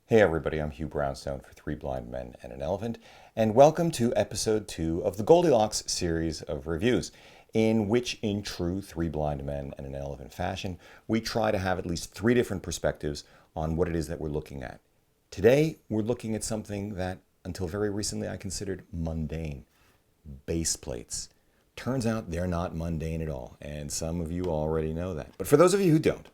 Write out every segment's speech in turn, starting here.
Hey everybody, I'm Hugh Brownstone for Three Blind Men and an Elephant, and welcome to episode 2 of the Goldilocks series of reviews, in which, in true Three Blind Men and an Elephant fashion, we try to have at least 3 different perspectives on what it is that we're looking at. Today, we're looking at something that, until very recently, I considered mundane: base plates. Turns out they're not mundane at all, and some of you already know that. But for those of you who don't,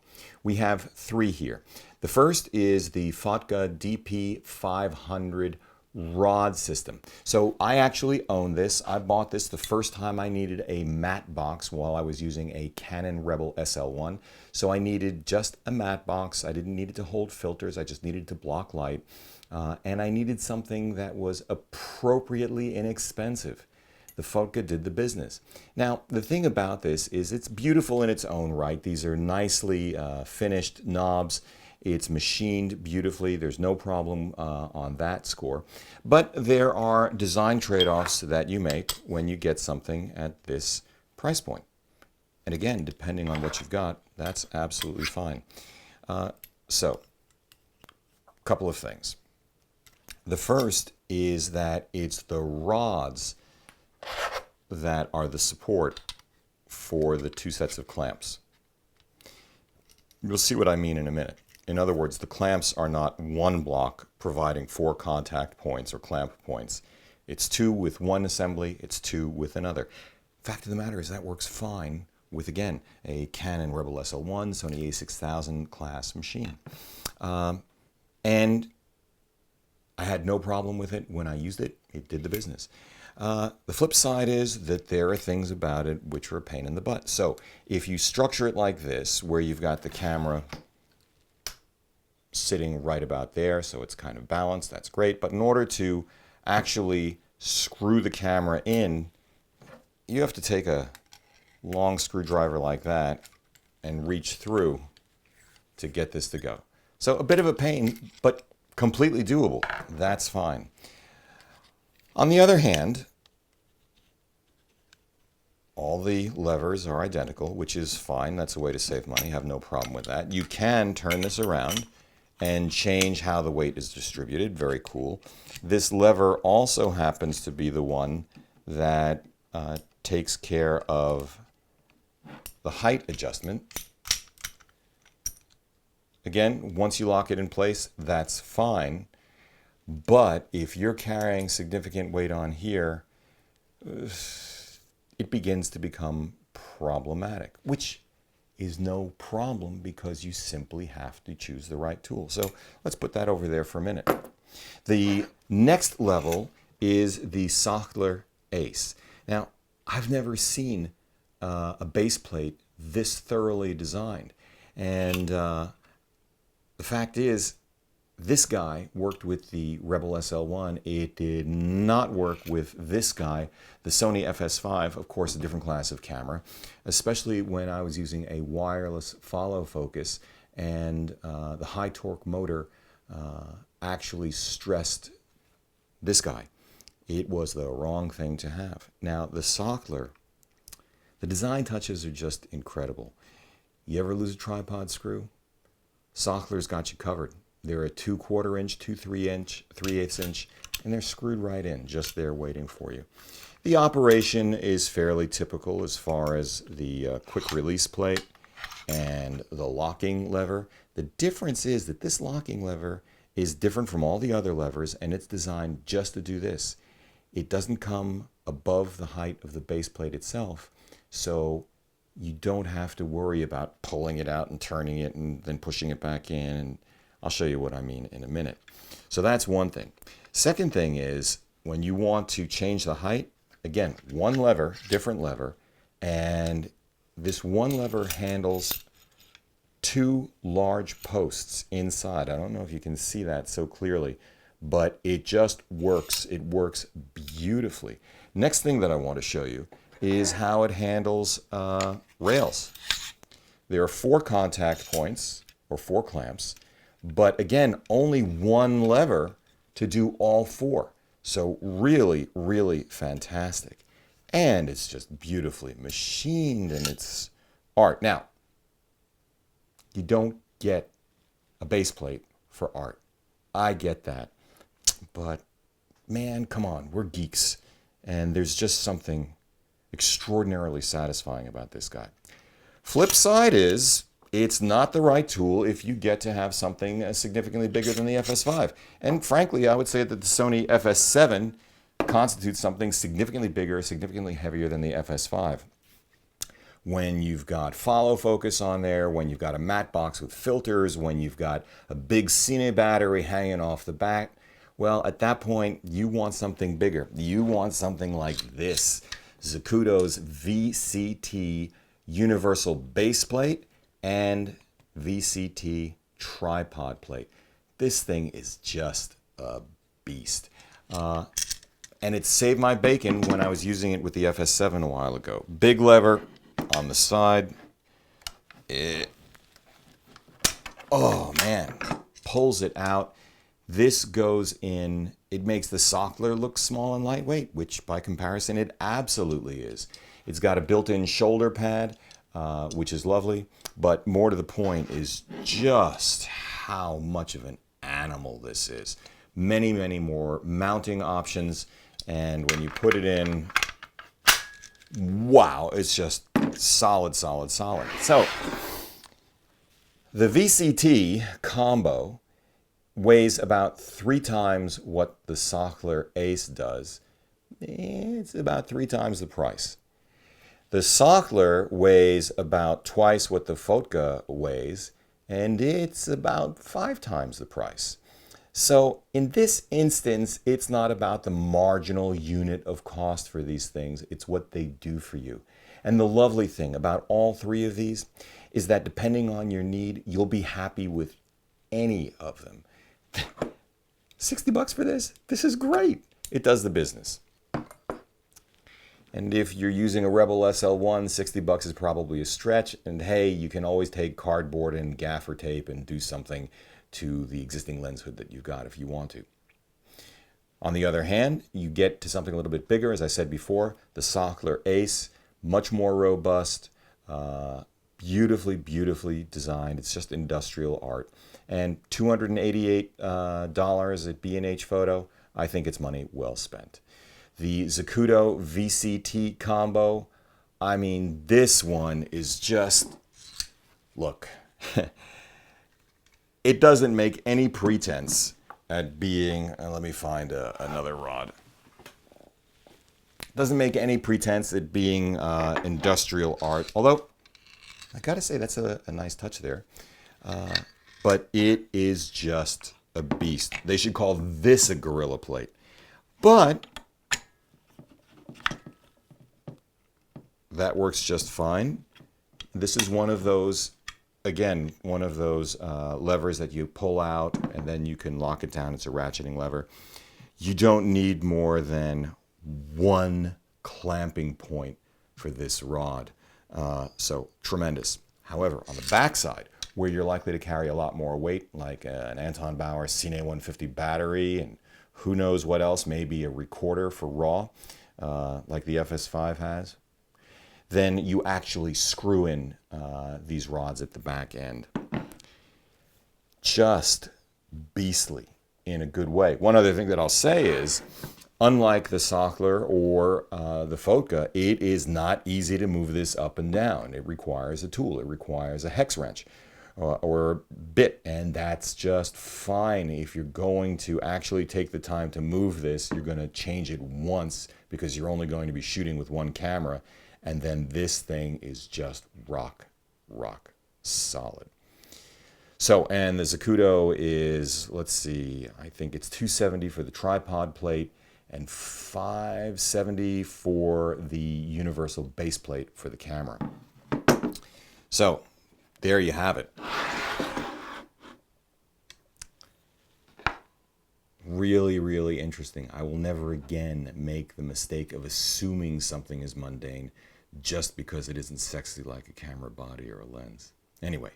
we have 3 here. The first is the Fatca Dp 500 rod system. So I actually own this. I bought this the first time I needed a matte box while I was using a Canon Rebel SL1. So I needed just a matte box. I didn't need it to hold filters. I just needed to block light. And I needed something that was appropriately inexpensive. The FOTGA did the business. Now, the thing about this is it's beautiful in its own right. These are nicely finished knobs. It's machined beautifully. There's no problem on that score. But there are design trade-offs that you make when you get something at this price point. And again, depending on what you've got, that's absolutely fine. So, a couple of things. The first is that it's the rods that are the support for the 2 sets of clamps. You'll see what I mean in a minute. In other words, the clamps are not one block providing 4 contact points or clamp points. It's 2 with one assembly, it's 2 with another. Fact of the matter is that works fine with, again, a Canon Rebel SL1, Sony a6000 class machine. And I had no problem with it when I used it. It did the business. The flip side is that there are things about it which are a pain in the butt. So if you structure it like this, where you've got the camera sitting right about there, so it's kind of balanced, that's great. But in order to actually screw the camera in, you have to take a long screwdriver like that and reach through to get this to go. So a bit of a pain, but completely doable. That's fine. On the other hand, all the levers are identical, which is fine. That's a way to save money. I have no problem with that. You can turn this around and change how the weight is distributed. Very cool. This lever also happens to be the one that takes care of the height adjustment. Again, once you lock it in place, that's fine. But if you're carrying significant weight on here, it begins to become problematic, which is no problem because you simply have to choose the right tool. So let's put that over there for a minute. The next level is the Sackler Ace. Now, I've never seen a base plate this thoroughly designed. And the fact is, this guy worked with the Rebel SL1. It did not work with this guy, the Sony FS5, of course, a different class of camera, especially when I was using a wireless follow focus, and the high torque motor actually stressed this guy. It was the wrong thing to have. Now, the Sachtler, the design touches are just incredible. You ever lose a tripod screw? Sachtler's got you covered. They're a 2/4 inch, 2 3/8 inch, and they're screwed right in, just there waiting for you. The operation is fairly typical as far as the quick release plate and the locking lever. The difference is that this locking lever is different from all the other levers, and it's designed just to do this. It doesn't come above the height of the base plate itself, so you don't have to worry about pulling it out and turning it and then pushing it back in. And I'll show you what I mean in a minute. So that's one thing. Second thing is, when you want to change the height, again, one lever, different lever, and this one lever handles 2 large posts inside. I don't know if you can see that so clearly, but it just works. It works beautifully. Next thing that I want to show you is how it handles rails. There are 4 contact points, or 4 clamps, but again, only one lever to do all 4. So really, really fantastic. And it's just beautifully machined, and it's art. Now, you don't get a base plate for art. I get that. But man, come on, we're geeks. And there's just something extraordinarily satisfying about this guy. Flip side is, it's not the right tool if you get to have something significantly bigger than the FS5. And frankly, I would say that the Sony FS7 constitutes something significantly bigger, significantly heavier than the FS5. When you've got follow focus on there, when you've got a matte box with filters, when you've got a big Cine battery hanging off the back, well, at that point, you want something bigger. You want something like this, Zacuto's VCT universal base plate and VCT tripod plate. This thing is just a beast. And it saved my bacon when I was using it with the FS7 a while ago. Big lever on the side. Oh man, pulls it out. This goes in, it makes the Sachtler look small and lightweight, which by comparison it absolutely is. It's got a built-in shoulder pad, which is lovely, but more to the point is just how much of an animal this is. Many, many more mounting options, and when you put it in, wow, it's just solid, solid, solid. So, the VCT combo weighs about 3 times what the Sackler Ace does. It's about 3 times the price. The Sachtler weighs about twice what the FOTGA weighs, and it's about 5 times the price. So in this instance, it's not about the marginal unit of cost for these things, it's what they do for you. And the lovely thing about all 3 of these is that depending on your need, you'll be happy with any of them. $60 for this? This is great. It does the business. And if you're using a Rebel SL1, $60 is probably a stretch. And hey, you can always take cardboard and gaffer tape and do something to the existing lens hood that you've got if you want to. On the other hand, you get to something a little bit bigger, as I said before, the Sackler Ace, much more robust, beautifully, beautifully designed. It's just industrial art. And $288 at B&H Photo, I think it's money well spent. The Zacuto VCT combo, I mean, this one is just, look, it doesn't make any pretense at being, let me find another rod. Doesn't make any pretense at being industrial art, although I gotta say that's a nice touch there. But it is just a beast. They should call this a Gorilla Plate. But that works just fine. This is one of those, again, one of those levers that you pull out and then you can lock it down. It's a ratcheting lever. You don't need more than 1 clamping point for this rod. So tremendous. However, on the backside, where you're likely to carry a lot more weight, like an Anton Bauer Cine 150 battery, and who knows what else, maybe a recorder for RAW, like the FS5 has, then you actually screw in these rods at the back end. Just beastly in a good way. One other thing that I'll say is, unlike the Sachtler or the FOTGA, it is not easy to move this up and down. It requires a tool. It requires a hex wrench or bit, and that's just fine. If you're going to actually take the time to move this, you're going to change it once because you're only going to be shooting with 1 camera, and then this thing is just rock solid. So, and the Zacuto is, let's see, I think it's $270 for the tripod plate and $570 for the universal base plate for the camera. So, there you have it. Really, really interesting. I will never again make the mistake of assuming something is mundane just because it isn't sexy like a camera body or a lens. Anyway,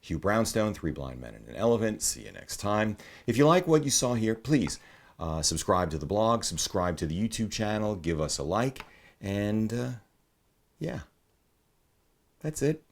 Hugh Brownstone, 3 Blind Men and an Elephant. See you next time. If you like what you saw here, please subscribe to the blog, subscribe to the YouTube channel, give us a like, and yeah, that's it.